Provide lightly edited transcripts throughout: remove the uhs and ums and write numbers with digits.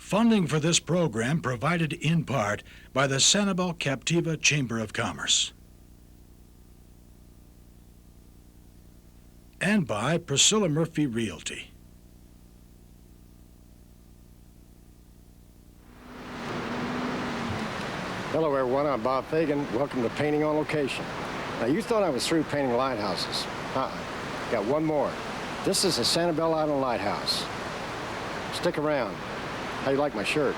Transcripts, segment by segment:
Funding for this program provided in part by the Sanibel Captiva Chamber of Commerce and by Priscilla Murphy Realty. Hello everyone, I'm Bob Fagan. Welcome to Painting on Location. Now you thought I was through painting lighthouses. Got one more. This is the Sanibel Island Lighthouse. Stick around. How you like my shirt?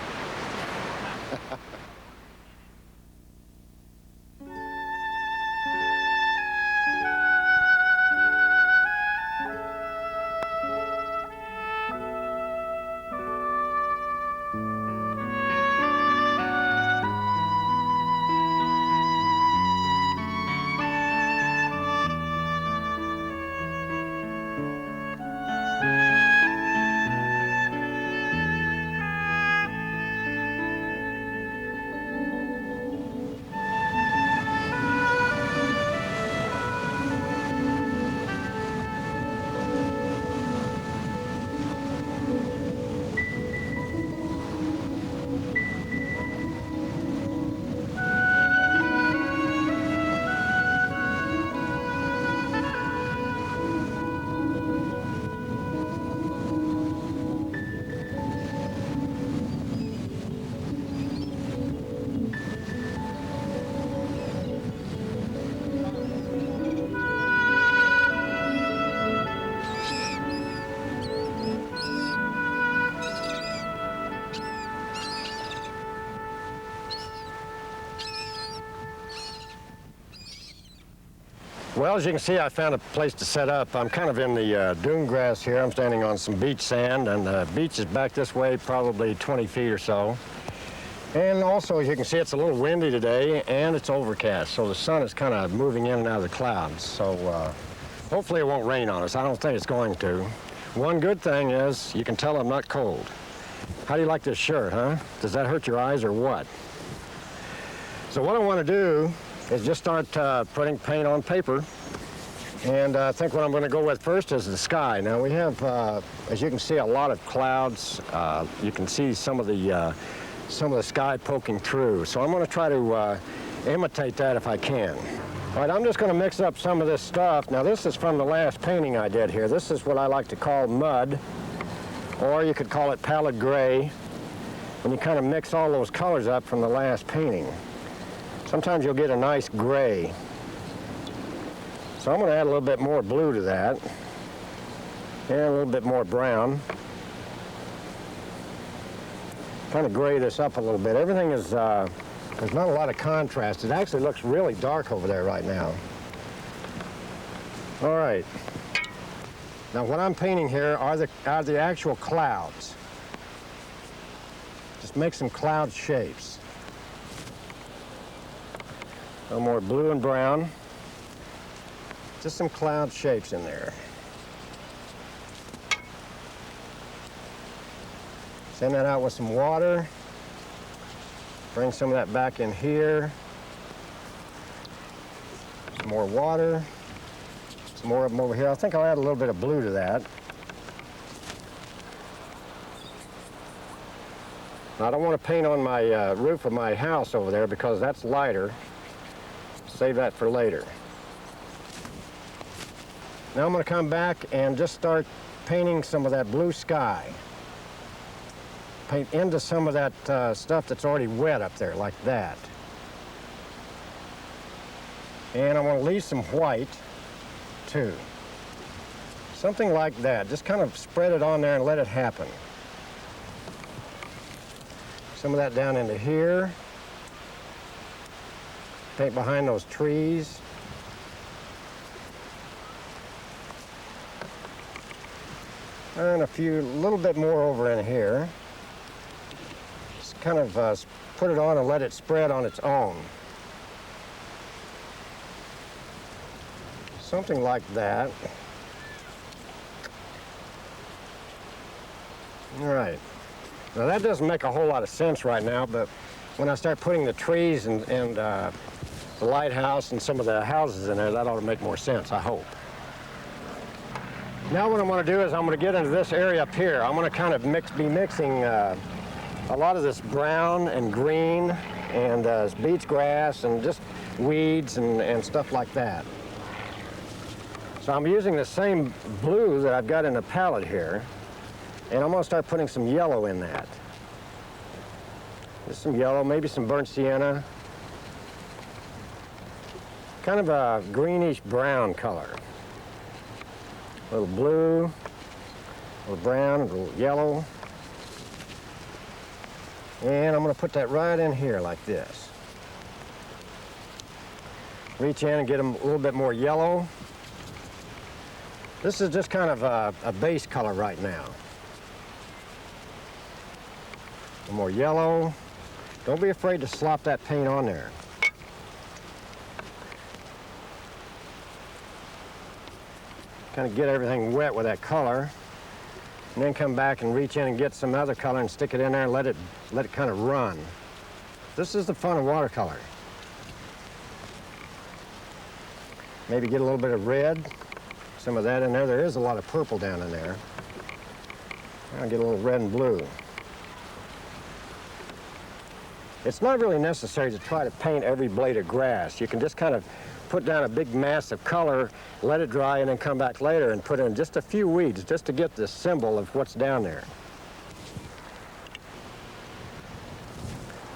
Well, as you can see, I found a place to set up. I'm kind of in the dune grass here. I'm standing on some beach sand, and the beach is back this way, probably 20 feet or so. And also, as you can see, it's a little windy today, and it's overcast, so the sun is kind of moving in and out of the clouds. So hopefully it won't rain on us. I don't think it's going to. One good thing is you can tell I'm not cold. How do you like this shirt, huh? Does that hurt your eyes or what? So what I want to do is just start putting paint on paper. And I think what I'm going to go with first is the sky. Now we have, as you can see, a lot of clouds. You can see some of the sky poking through. So I'm going to try to imitate that if I can. All right, I'm just going to mix up some of this stuff. Now this is from the last painting I did here. This is what I like to call mud, or you could call it pallid gray. And you kind of mix all those colors up from the last painting. Sometimes you'll get a nice gray. So I'm going to add a little bit more blue to that, and a little bit more brown. Kind of gray this up a little bit. Everything is, there's not a lot of contrast. It actually looks really dark over there right now. All right. Now what I'm painting here are the actual clouds. Just make some cloud shapes. A little more blue and brown. Just some cloud shapes in there. Send that out with some water. Bring some of that back in here. Some more water. Some more of them over here. I think I'll add a little bit of blue to that. Now, I don't want to paint on my roof of my house over there because that's lighter. Save that for later. Now I'm going to come back and just start painting some of that blue sky. Paint into some of that stuff that's already wet up there, like that. And I want to leave some white, too. Something like that. Just kind of spread it on there and let it happen. Some of that down into here. Paint behind those trees. And a little bit more over in here. Just kind of put it on and let it spread on its own. Something like that. All right. Now that doesn't make a whole lot of sense right now, but when I start putting the trees and the lighthouse and some of the houses in there, that ought to make more sense, I hope. Now what I'm going to do is I'm going to get into this area up here. I'm going to kind of be mixing a lot of this brown and green and beach grass and just weeds and stuff like that. So I'm using the same blue that I've got in the palette here, and I'm going to start putting some yellow in that. Just some yellow, maybe some burnt sienna. Kind of a greenish brown color. A little blue, a little brown, a little yellow. And I'm going to put that right in here like this. Reach in and get them a little bit more yellow. This is just kind of a base color right now. A little more yellow. Don't be afraid to slop that paint on there. Kind of get everything wet with that color, and then come back and reach in and get some other color and stick it in there and let it kind of run. This is the fun of watercolor. Maybe get a little bit of red, some of that in there. There is a lot of purple down in there. I'll get a little red and blue. It's not really necessary to try to paint every blade of grass. You can just kind of put down a big mass of color, let it dry, and then come back later and put in just a few weeds just to get the symbol of what's down there.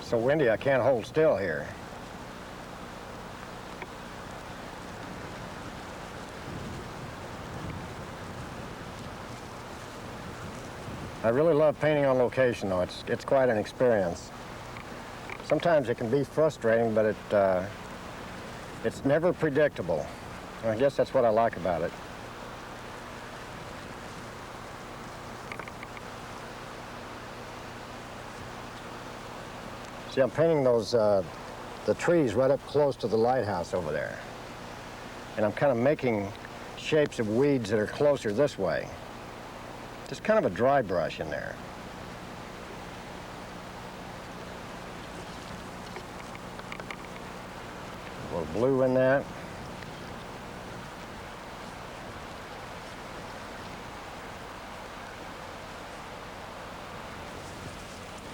So windy, I can't hold still here. I really love painting on location, though. It's quite an experience. Sometimes it can be frustrating, but it's never predictable. I guess that's what I like about it. See, I'm painting those, the trees right up close to the lighthouse over there. And I'm kind of making shapes of weeds that are closer this way. Just kind of a dry brush in there. A little blue in that.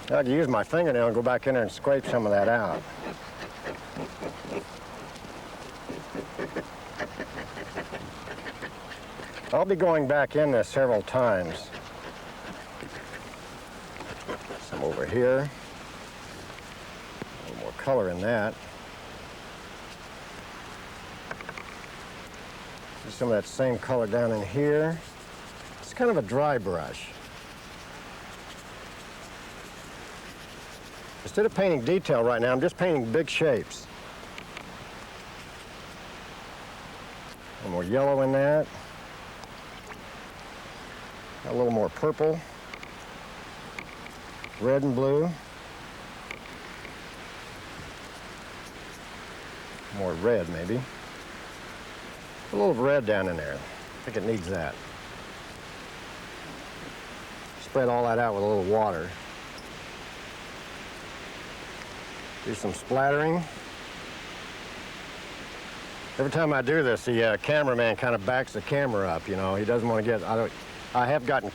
I could use my fingernail and go back in there and scrape some of that out. I'll be going back in this several times. Some over here. A little more color in that. Just some of that same color down in here. It's kind of a dry brush. Instead of painting detail right now, I'm just painting big shapes. A little more yellow in that. A little more purple. Red and blue. More red, maybe. A little red down in there. I think it needs that. Spread all that out with a little water. Do some splattering. Every time I do this, the cameraman kind of backs the camera up, you know. He doesn't want to get, I have gotten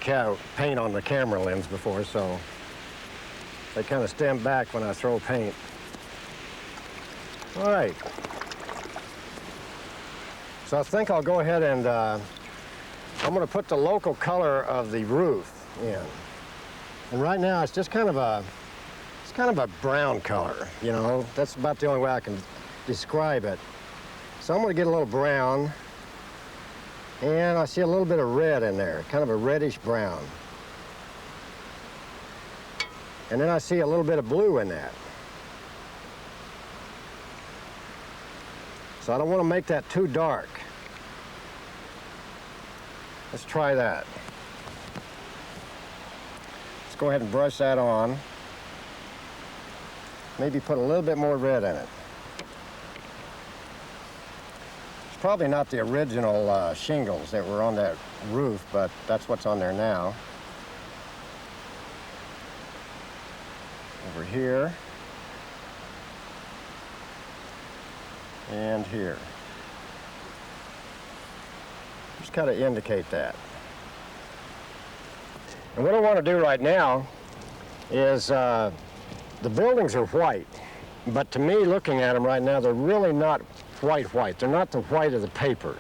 paint on the camera lens before, so they kind of stand back when I throw paint. All right. So I think I'll go ahead and I'm going to put the local color of the roof in. And right now it's just kind of a brown color, you know. That's about the only way I can describe it. So I'm going to get a little brown, and I see a little bit of red in there, kind of a reddish brown. And then I see a little bit of blue in that. So I don't want to make that too dark. Let's try that. Let's go ahead and brush that on. Maybe put a little bit more red in it. It's probably not the original shingles that were on that roof, but that's what's on there now. Over here. And here. Just kind of indicate that. And what I want to do right now is the buildings are white, but to me, looking at them right now, they're really not white. They're not the white of the paper.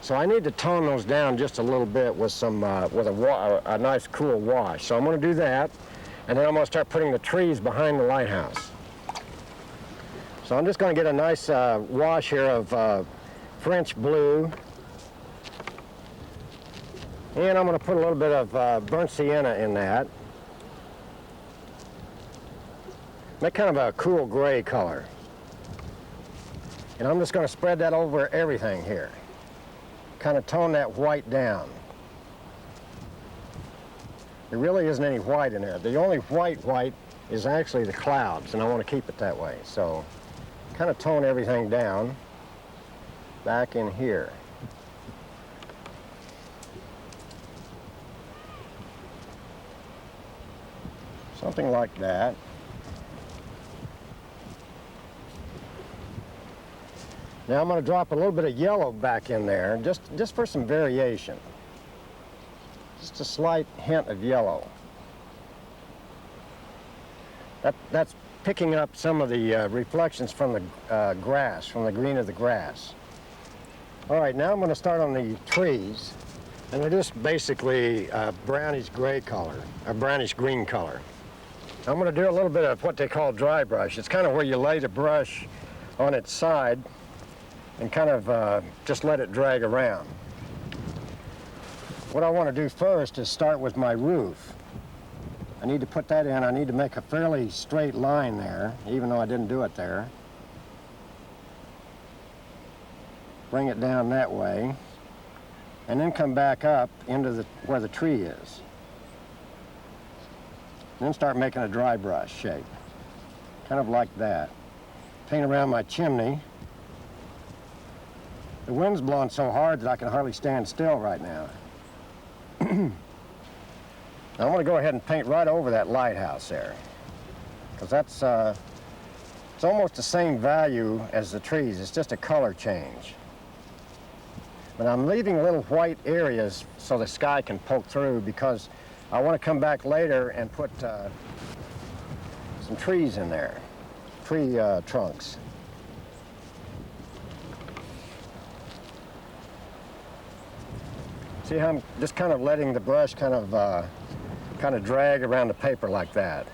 So I need to tone those down just a little bit with some a nice cool wash. So I'm going to do that, and then I'm going to start putting the trees behind the lighthouse. So I'm just going to get a nice wash here of French blue, and I'm going to put a little bit of burnt sienna in that. Make kind of a cool gray color. And I'm just going to spread that over everything here. Kind of tone that white down. There really isn't any white in there. The only white is actually the clouds, and I want to keep it that way. So kind of tone everything down back in here. Something like that. Now I'm going to drop a little bit of yellow back in there, just for some variation. Just a slight hint of yellow. That's picking up some of the reflections from the grass, from the green of the grass. All right, now I'm going to start on the trees, and they're just basically a brownish gray color, a brownish green color. I'm going to do a little bit of what they call dry brush. It's kind of where you lay the brush on its side and kind of just let it drag around. What I want to do first is start with my roof. I need to put that in. I need to make a fairly straight line there, even though I didn't do it there. Bring it down that way, and then come back up into where the tree is. Then start making a dry brush shape, kind of like that. Paint around my chimney. The wind's blowing so hard that I can hardly stand still right now. Now I'm going to go ahead and paint right over that lighthouse there, because that's it's almost the same value as the trees. It's just a color change. But I'm leaving little white areas so the sky can poke through, because I want to come back later and put some trees in there, tree trunks. See how I'm just kind of letting the brush kind of drag around the paper like that.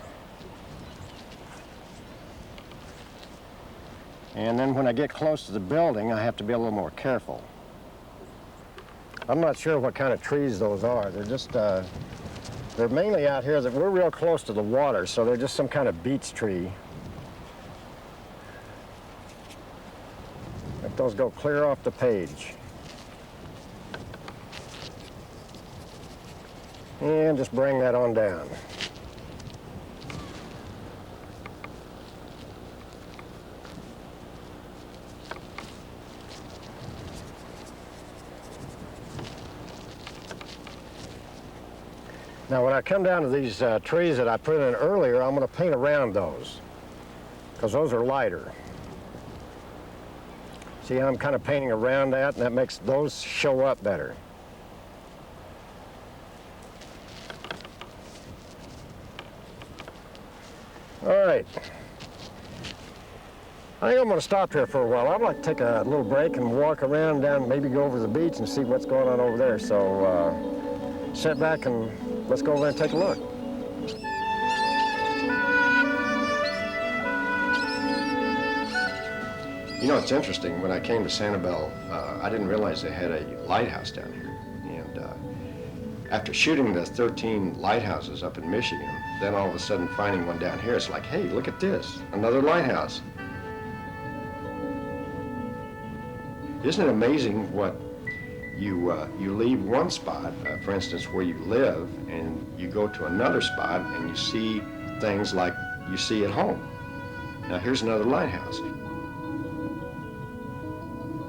And then when I get close to the building, I have to be a little more careful. I'm not sure what kind of trees those are. They're just, they're mainly out here that we're real close to the water, so they're just some kind of beech tree. Let those go clear off the page. And just bring that on down. Now when I come down to these trees that I put in earlier, I'm going to paint around those, because those are lighter. See how I'm kind of painting around that, and that makes those show up better. All right. I think I'm going to stop here for a while. I'd like to take a little break and walk around down, maybe go over the beach and see what's going on over there. So sit back and let's go over there and take a look. You know, it's interesting. When I came to Sanibel, I didn't realize they had a lighthouse down here. And after shooting the 13 lighthouses up in Michigan, then all of a sudden finding one down here, it's like, hey, look at this, another lighthouse. Isn't it amazing what you leave one spot, for instance, where you live, and you go to another spot and you see things like you see at home. Now here's another lighthouse.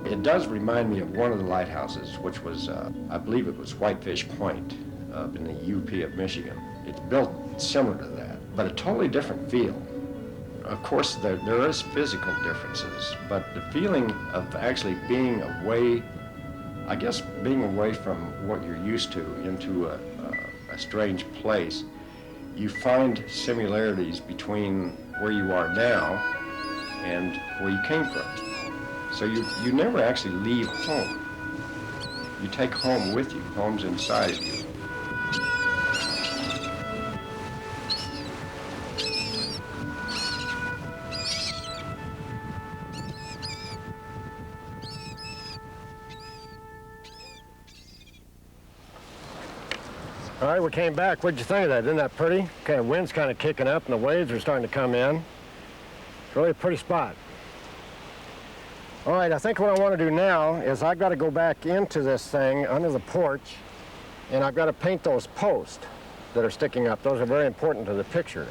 It does remind me of one of the lighthouses, which was, I believe it was Whitefish Point up in the UP of Michigan. It's built similar to that, but a totally different feel. Of course, there is physical differences, but the feeling of actually being away, I guess being away from what you're used to into a strange place, you find similarities between where you are now and where you came from. So you never actually leave home. You take home with you. Home's inside of you. All right, we came back. What'd you think of that? Isn't that pretty? Okay, wind's kind of kicking up and the waves are starting to come in. It's really a pretty spot. All right, I think what I want to do now is I've got to go back into this thing under the porch, and I've got to paint those posts that are sticking up. Those are very important to the picture.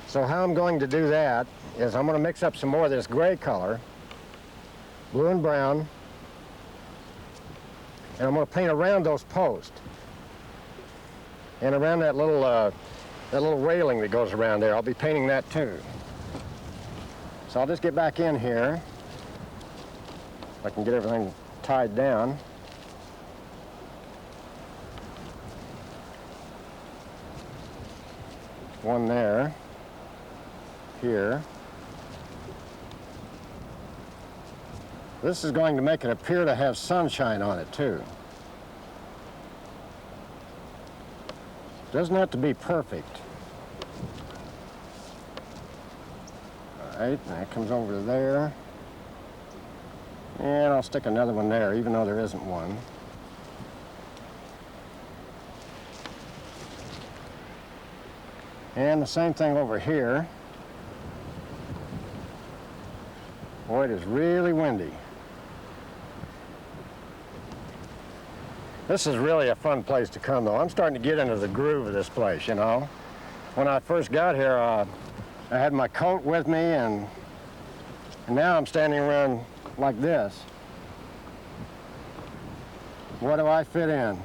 So how I'm going to do that is I'm going to mix up some more of this gray color, blue and brown, and I'm going to paint around those posts and around that little railing that goes around there. I'll be painting that too. So I'll just get back in here. If I can get everything tied down. One there, here. This is going to make it appear to have sunshine on it too. Doesn't have to be perfect. All right, that comes over to there. And I'll stick another one there, even though there isn't one. And the same thing over here. Boy, it is really windy. This is really a fun place to come, though. I'm starting to get into the groove of this place, you know. When I first got here, I had my coat with me, and now I'm standing around like this. What do I fit in?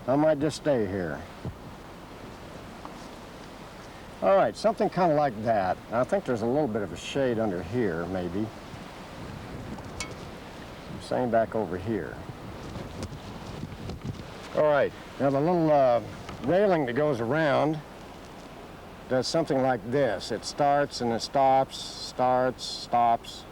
I might just stay here. All right, something kind of like that. I think there's a little bit of a shade under here, maybe. Same back over here. All right, now the little railing that goes around does something like this. It starts and it stops, starts, stops.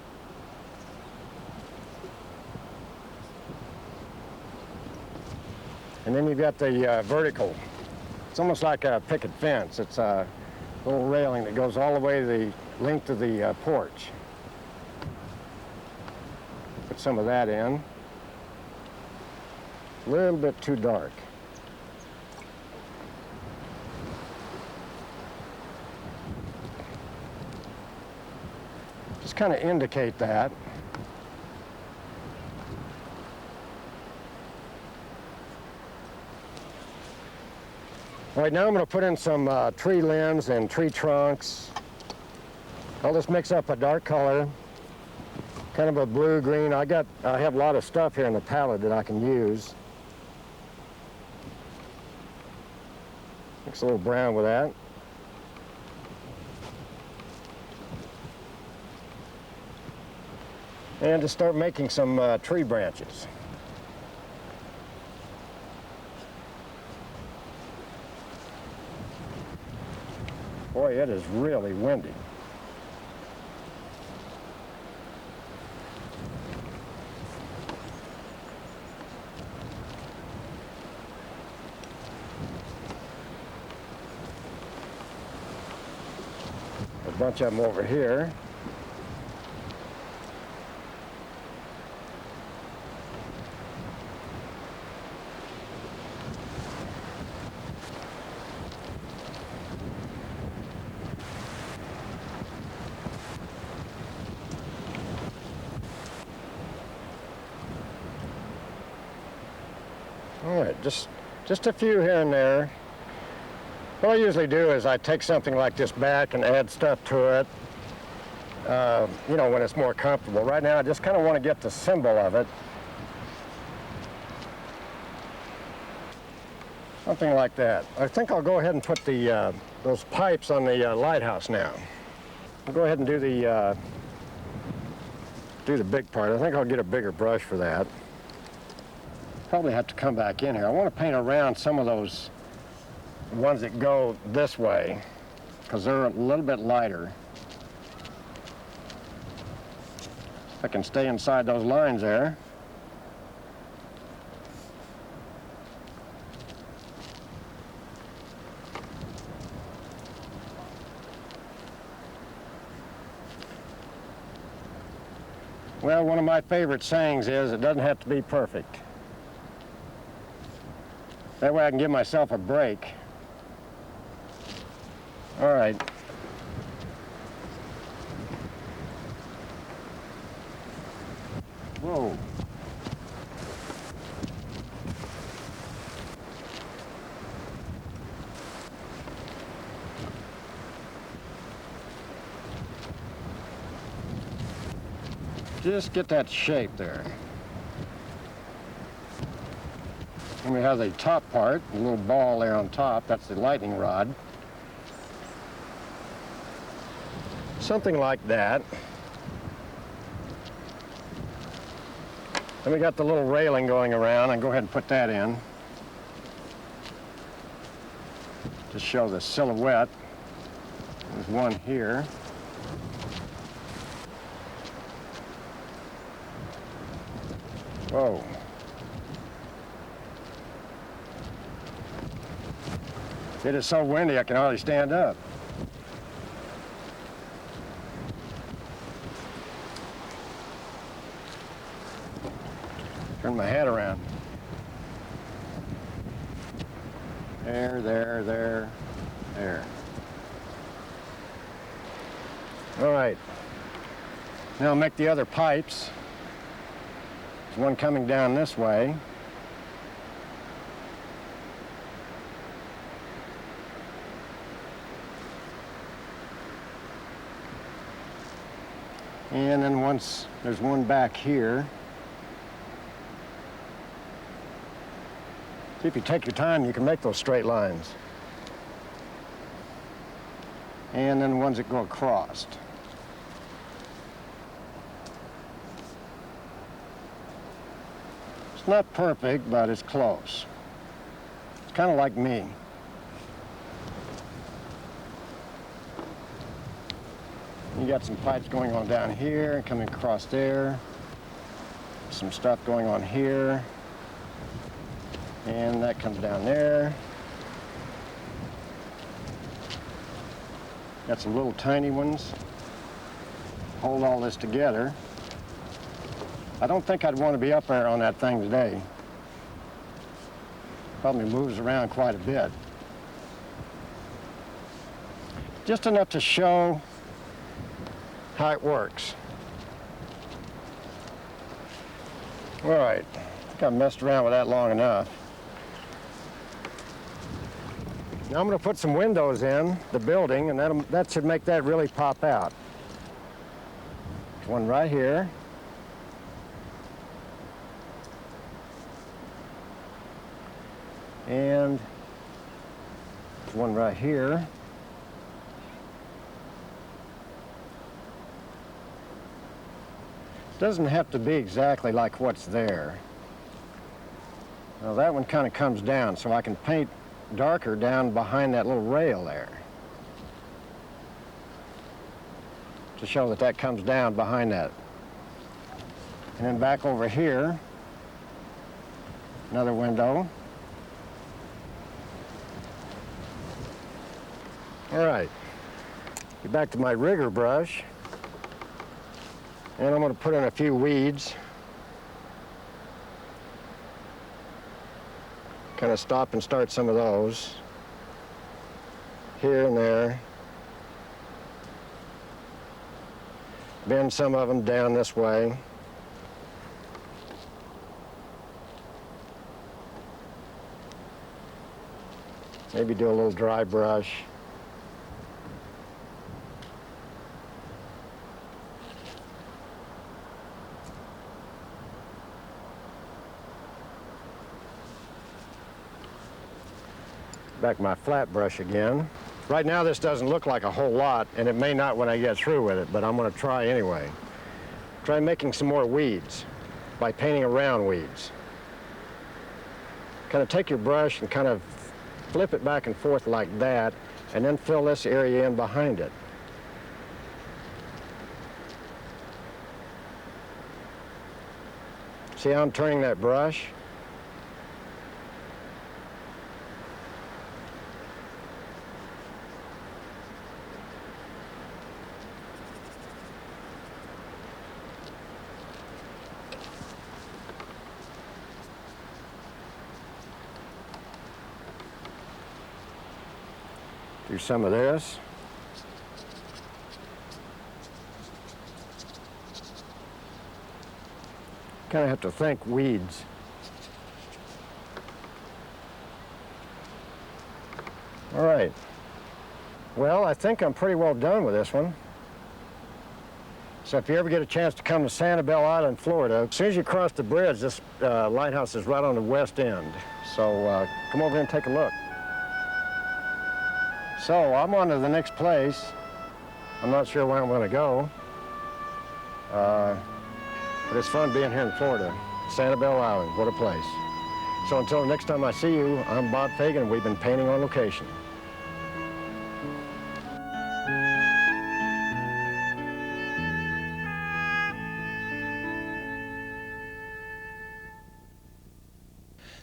And then you've got the vertical. It's almost like a picket fence. It's a little railing that goes all the way the length of the porch. Put some of that in. A little bit too dark. Just kind of indicate that. All right, now I'm going to put in some tree limbs and tree trunks. I'll just mix up a dark color, kind of a blue-green. I have a lot of stuff here in the palette that I can use. Mix a little brown with that. And to start making some tree branches. Boy, it is really windy. A bunch of them over here. All right, just a few here and there. What I usually do is I take something like this back and add stuff to it, you know, when it's more comfortable. Right now, I just kind of want to get the symbol of it. Something like that. I think I'll go ahead and put the those pipes on the lighthouse now. I'll go ahead and do the big part. I think I'll get a bigger brush for that. Probably have to come back in here. I want to paint around some of those ones that go this way, because they're a little bit lighter. If I can stay inside those lines there. Well, one of my favorite sayings is, it doesn't have to be perfect. That way I can give myself a break. All right. Whoa. Just get that shape there. And we have the top part, the little ball there on top, that's the lightning rod. Something like that. Then we got the little railing going around, and go ahead and put that in. Just show the silhouette. There's one here. Whoa. It is so windy I can hardly stand up. Turn my head around. There. All right. Now I'll make the other pipes. There's one coming down this way. And then there's one back here. See, if you take your time, you can make those straight lines. And then ones that go across. It's not perfect, but it's close. It's kind of like me. You got some pipes going on down here and coming across there. Some stuff going on here. And that comes down there. Got some little tiny ones. Hold all this together. I don't think I'd want to be up there on that thing today. Probably moves around quite a bit. Just enough to show how it works. All right, I think I've messed around with that long enough. Now I'm going to put some windows in the building, and that should make that really pop out. There's one right here. And there's one right here. Doesn't have to be exactly like what's there. Now that one kind of comes down, so I can paint darker down behind that little rail there to show that that comes down behind that. And then back over here, another window. All right, get back to my rigger brush. And I'm going to put in a few weeds. Kind of stop and start some of those. Here and there. Bend some of them down this way. Maybe do a little dry brush. Back my flat brush again. Right now this doesn't look like a whole lot, and it may not when I get through with it, but I'm going to try anyway. Try making some more weeds by painting around weeds. kind of take your brush and kind of flip it back and forth like that, and then fill this area in behind it. See how I'm turning that brush? Do some of this. Kind of have to think weeds. All right. Well, I think I'm pretty well done with this one. So if you ever get a chance to come to Sanibel Island, Florida, as soon as you cross the bridge, this lighthouse is right on the west end. So come over here and take a look. So I'm on to the next place. I'm not sure where I'm going to go. But it's fun being here in Florida. Sanibel Island, what a place. So until the next time I see you, I'm Bob Fagan, and we've been painting on location.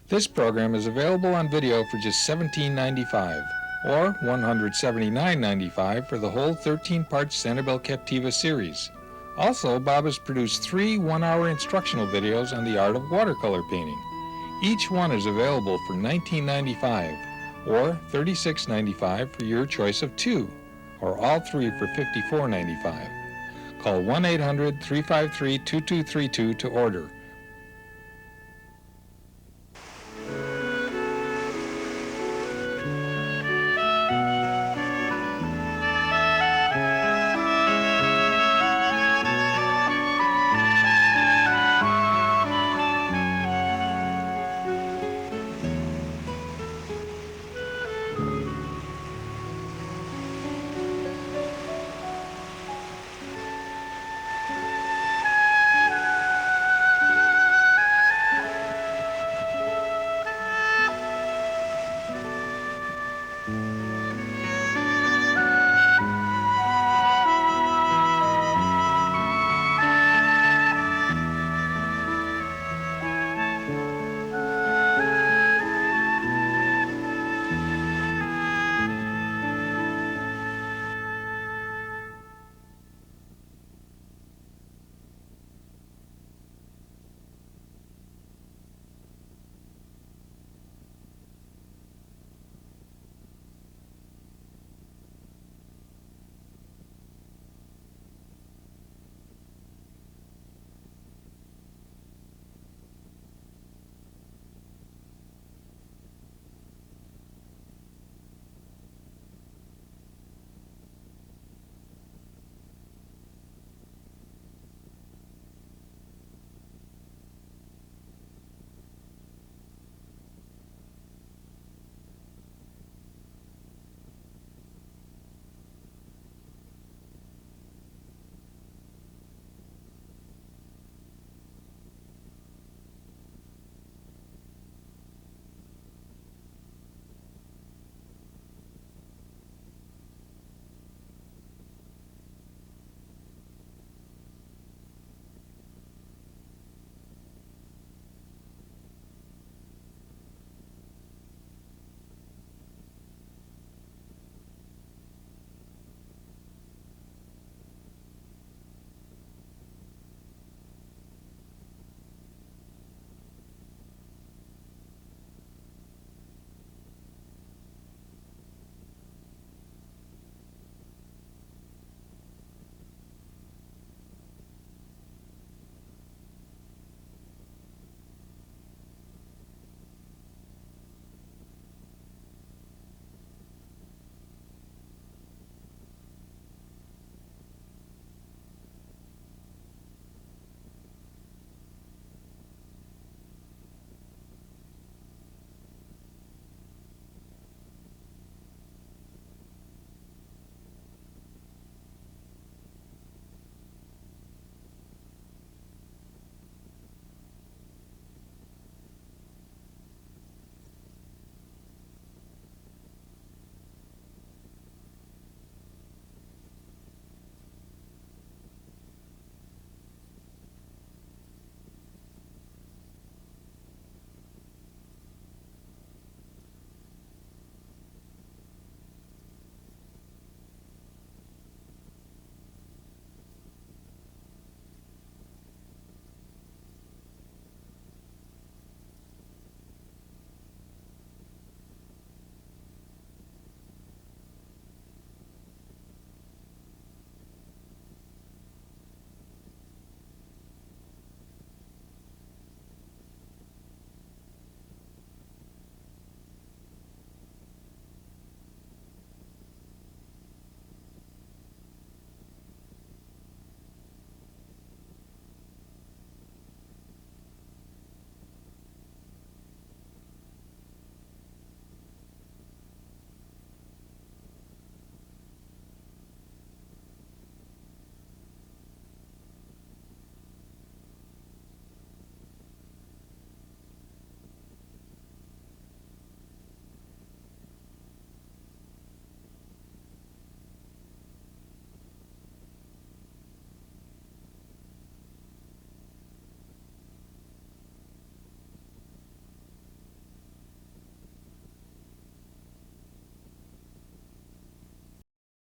This program is available on video for just $17.95 or $179.95 for the whole 13-part Sanibel Captiva series. Also, Bob has produced 3 one-hour instructional videos on the art of watercolor painting. Each one is available for $19.95 or $36.95 for your choice of 2, or all 3 for $54.95. Call 1-800-353-2232 to order,